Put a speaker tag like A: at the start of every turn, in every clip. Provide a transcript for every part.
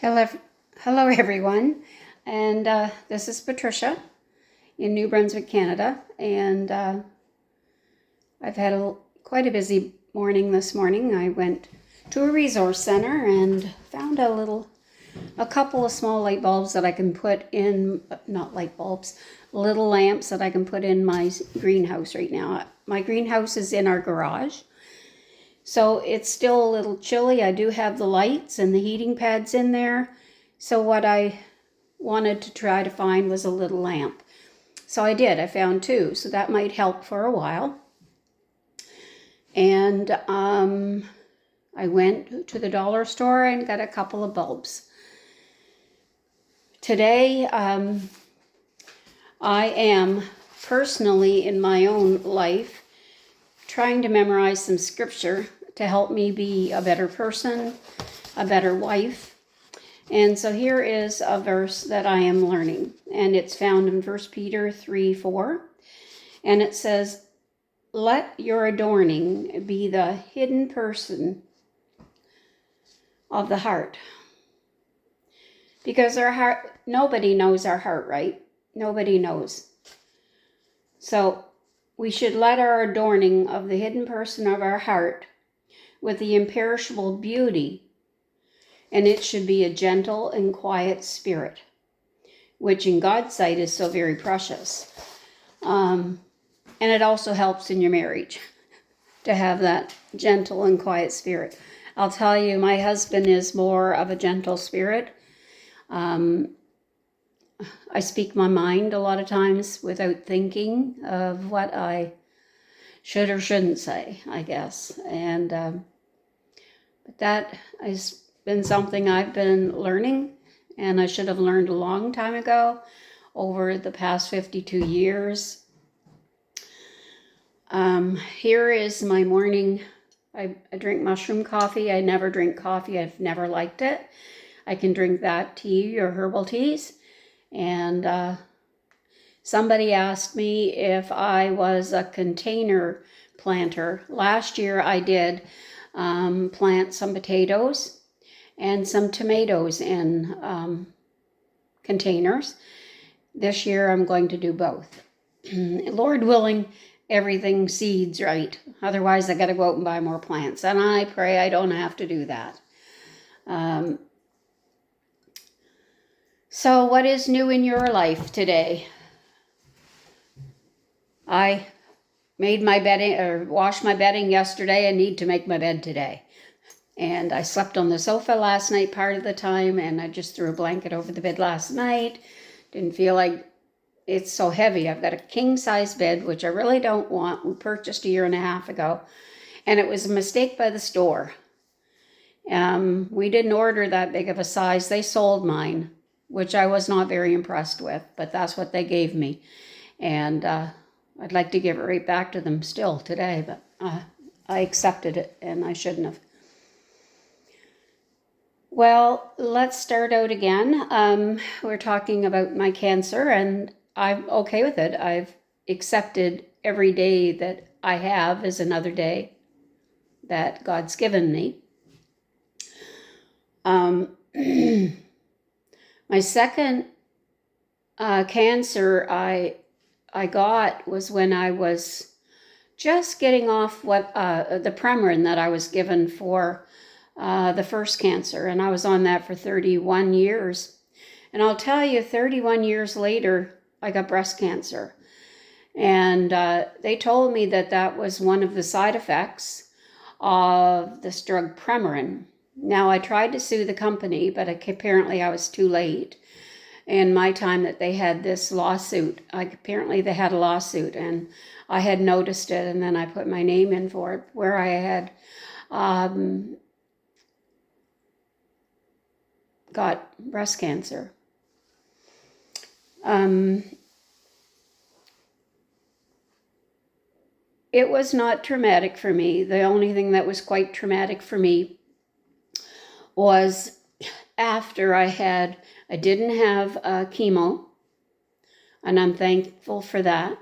A: Hello, hello everyone, and this is Patricia in New Brunswick, Canada, and I've had quite a busy morning this morning. I went to a resource center and found a couple of small light bulbs that I can put in, not light bulbs, little lamps that I can put in my greenhouse right now. My greenhouse is in our garage, so it's still a little chilly. I do have the lights and the heating pads in there. So what I wanted to try to find was a little lamp. So I did. I found two. So that might help for a while. And I went to the dollar store and got a couple of bulbs. Today, I am personally in my own life trying to memorize some scripture to help me be a better person, a better wife. And so here is a verse that I am learning, and it's found in 1 Peter 3:4, and it says, "Let your adorning be the hidden person of the heart." Because our heart, nobody knows our heart, right? Nobody knows. So we should let our adorning of the hidden person of our heart with the imperishable beauty, and it should be a gentle and quiet spirit, which in God's sight is so very precious. And it also helps in your marriage to have that gentle and quiet spirit. I'll tell you, my husband is more of a gentle spirit. I speak my mind a lot of times without thinking of what I should or shouldn't say, I guess. And but that has been something I've been learning, and I should have learned a long time ago over the past 52 years. Here is my morning. I drink mushroom coffee. I never drink coffee. I've never liked it. I can drink that tea or herbal teas. And somebody asked me if I was a container planter. Last year I did plant some potatoes and some tomatoes in containers. This year I'm going to do both. Lord willing, everything seeds right. Otherwise I got to go out and buy more plants. And I pray I don't have to do that. So what is new in your life today? I made my bedding or washed my bedding yesterday. I need to make my bed today. And I slept on the sofa last night part of the time, and I just threw a blanket over the bed last night. Didn't feel like it's so heavy. I've got a king size bed, which I really don't want. We purchased 1.5 years ago, and it was a mistake by the store. We didn't order that big of a size. They sold mine, which I was not very impressed with, but that's what they gave me. And I'd like to give it right back to them still today, but I accepted it, and I shouldn't have. Well, let's start out again. We're talking about my cancer, and I'm okay with it. I've accepted every day that I have is another day that God's given me. My second cancer I got was when I was just getting off what the Premarin that I was given for the first cancer, and I was on that for 31 years. And I'll tell you, 31 years later, I got breast cancer. And they told me that that was one of the side effects of this drug Premarin. Now, I tried to sue the company, but apparently I was too late. In my time that they had this lawsuit, apparently they had a lawsuit, and I had noticed it, and then I put my name in for it, where I had got breast cancer. It was not traumatic for me. The only thing that was quite traumatic for me was after I didn't have chemo, and I'm thankful for that.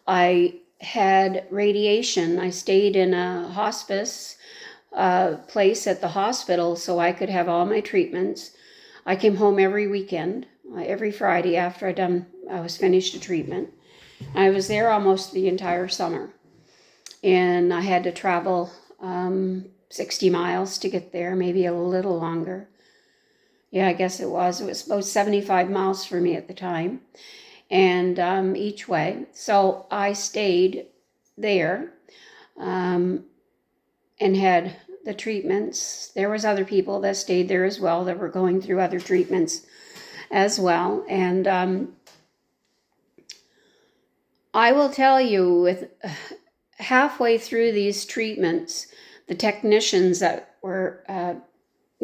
A: I had radiation. I stayed in a hospice place at the hospital so I could have all my treatments. I came home every weekend, every Friday after I was finished a treatment. I was there almost the entire summer, and I had to travel 60 miles to get there, maybe a little longer. Yeah, I guess it was. It was about 75 miles for me at the time, and each way. So I stayed there and had the treatments. There was other people that stayed there as well that were going through other treatments as well. And I will tell you, with halfway through these treatments, the technicians that were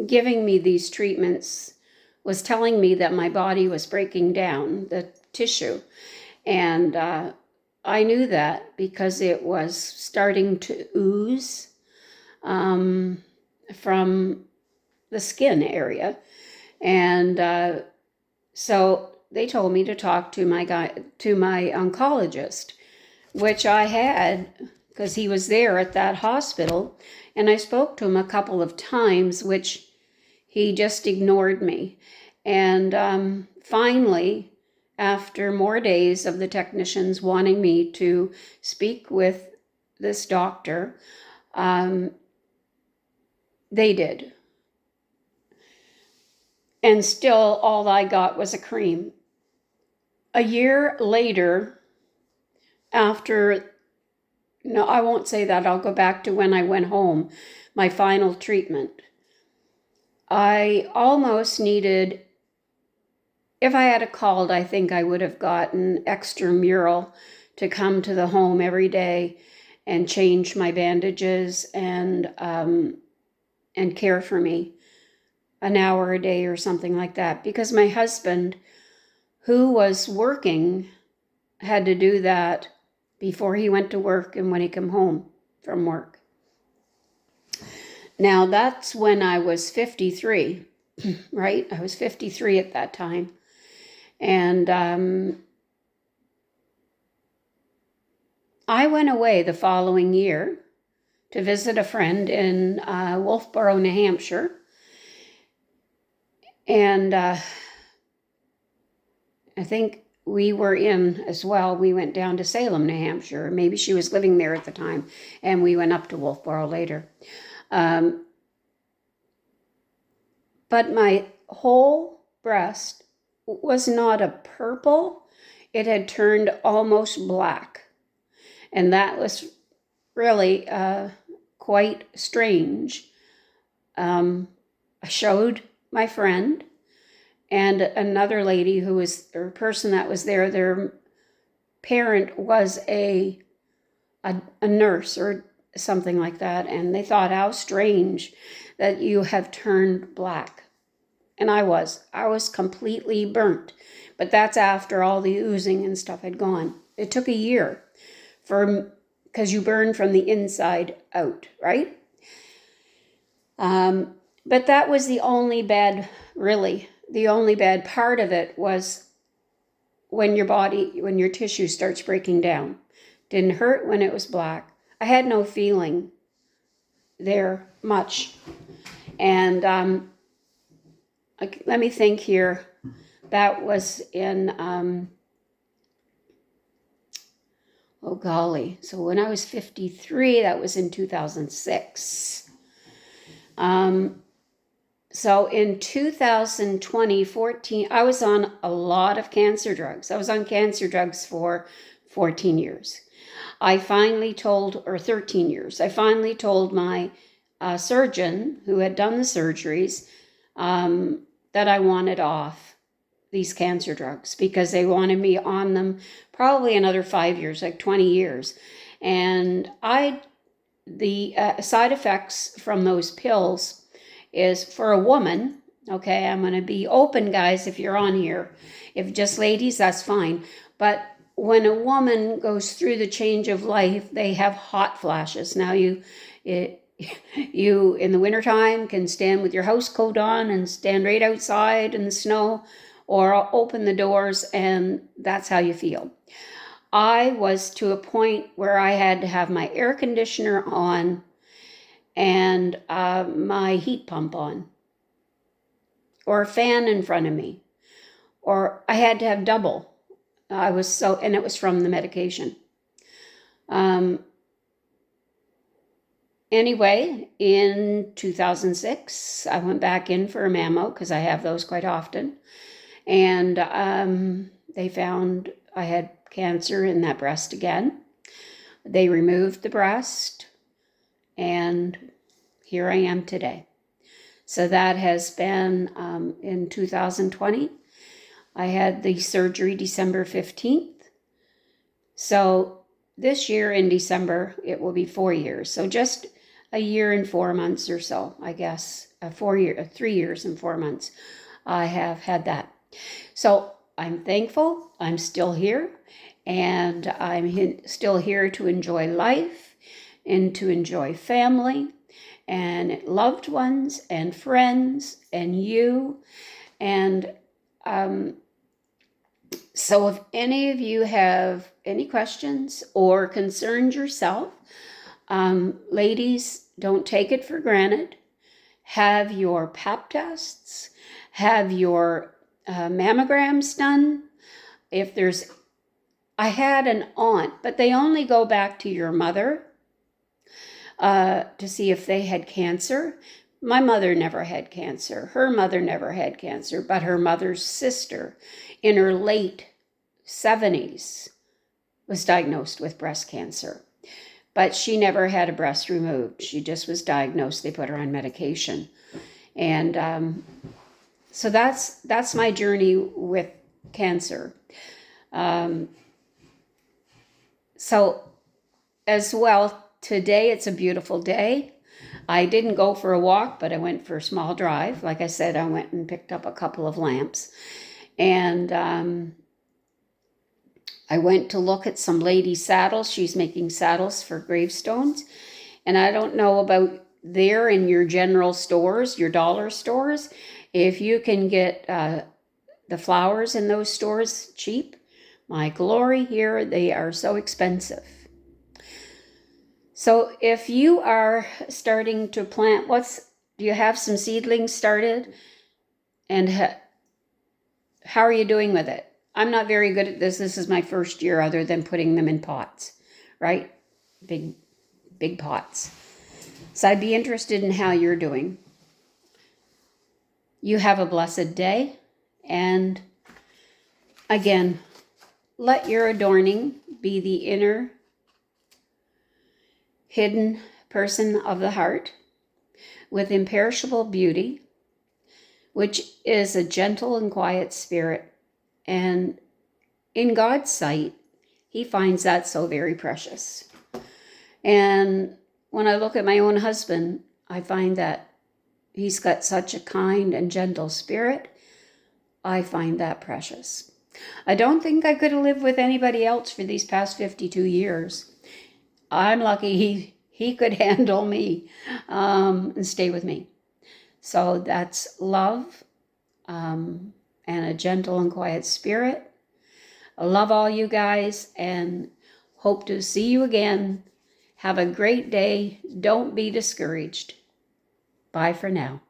A: giving me these treatments was telling me that my body was breaking down, the tissue. And I knew that because it was starting to ooze from the skin area. And so they told me to talk to my oncologist, which I had because he was there at that hospital. And I spoke to him a couple of times, which he just ignored me. And finally, after more days of the technicians wanting me to speak with this doctor, they did. And still, all I got was a cream. A year later, no, I won't say that. I'll go back to when I went home, my final treatment. I almost needed, if I had called, I think I would have gotten extramural to come to the home every day and change my bandages and care for me an hour a day or something like that. Because my husband, who was working, had to do that before he went to work and when he came home from work. Now, that's when I was 53, right? I was 53 at that time. And I went away the following year to visit a friend in Wolfboro, New Hampshire. And I think we were in as well. We went down to Salem, New Hampshire. Maybe she was living there at the time, and we went up to Wolfboro later. But my whole breast was not a purple. It had turned almost black. And that was really quite strange. I showed my friend and another lady or person that was there. Their parent was a nurse or something like that. And they thought, how strange that you have turned black. And I was completely burnt. But that's after all the oozing and stuff had gone. It took a year because you burn from the inside out, right? But that was the only bad part of it was when your tissue starts breaking down. Didn't hurt when it was black. I had no feeling there much. And let me think here. That was in, oh golly. So when I was 53, that was in 2006. So in 2014, I was on a lot of cancer drugs. I was on cancer drugs for 14 years. 13 years. I finally told my surgeon who had done the surgeries that I wanted off these cancer drugs because they wanted me on them probably another 5 years, like 20 years. And the side effects from those pills is for a woman, okay, I'm going to be open, guys, if you're on here. If just ladies, that's fine. But when a woman goes through the change of life, they have hot flashes. Now, you in the wintertime can stand with your house coat on and stand right outside in the snow or open the doors, and that's how you feel. I was to a point where I had to have my air conditioner on and my heat pump on. or a fan in front of me, or I had to have double. And it was from the medication. Anyway, in 2006, I went back in for a mammo because I have those quite often. And they found I had cancer in that breast again. They removed the breast, and here I am today. So that has been in 2020. I had the surgery December 15th. So this year in December, it will be 4 years. So just a year and 4 months or so, I guess. 3 years and 4 months I have had that. So I'm thankful. I'm still here. And I'm still here to enjoy life and to enjoy family and loved ones and friends and you. And so if any of you have any questions or concerns yourself, ladies, don't take it for granted. Have your pap tests, have your mammograms done. I had an aunt, but they only go back to your mother to see if they had cancer. My mother never had cancer. Her mother never had cancer, but her mother's sister in her late 70s was diagnosed with breast cancer. But she never had a breast removed. She just was diagnosed. They put her on medication. And so that's my journey with cancer. So as well, today it's a beautiful day. I didn't go for a walk, but I went for a small drive. Like I said, I went and picked up a couple of lamps. And I went to look at some lady's saddles. She's making saddles for gravestones. And I don't know about there in your general stores, your dollar stores, if you can get the flowers in those stores cheap. My glory, here they are so expensive. So if you are starting to plant, do you have some seedlings started? And how are you doing with it? I'm not very good at this. This is my first year other than putting them in pots, right? Big pots. So I'd be interested in how you're doing. You have a blessed day. And again, let your adorning be the inner hidden person of the heart with imperishable beauty, which is a gentle and quiet spirit. And in God's sight, he finds that so very precious. And when I look at my own husband, I find that he's got such a kind and gentle spirit. I find that precious. I don't think I could have lived with anybody else for these past 52 years. I'm lucky he could handle me and stay with me. So that's love and a gentle and quiet spirit. I love all you guys and hope to see you again. Have a great day. Don't be discouraged. Bye for now.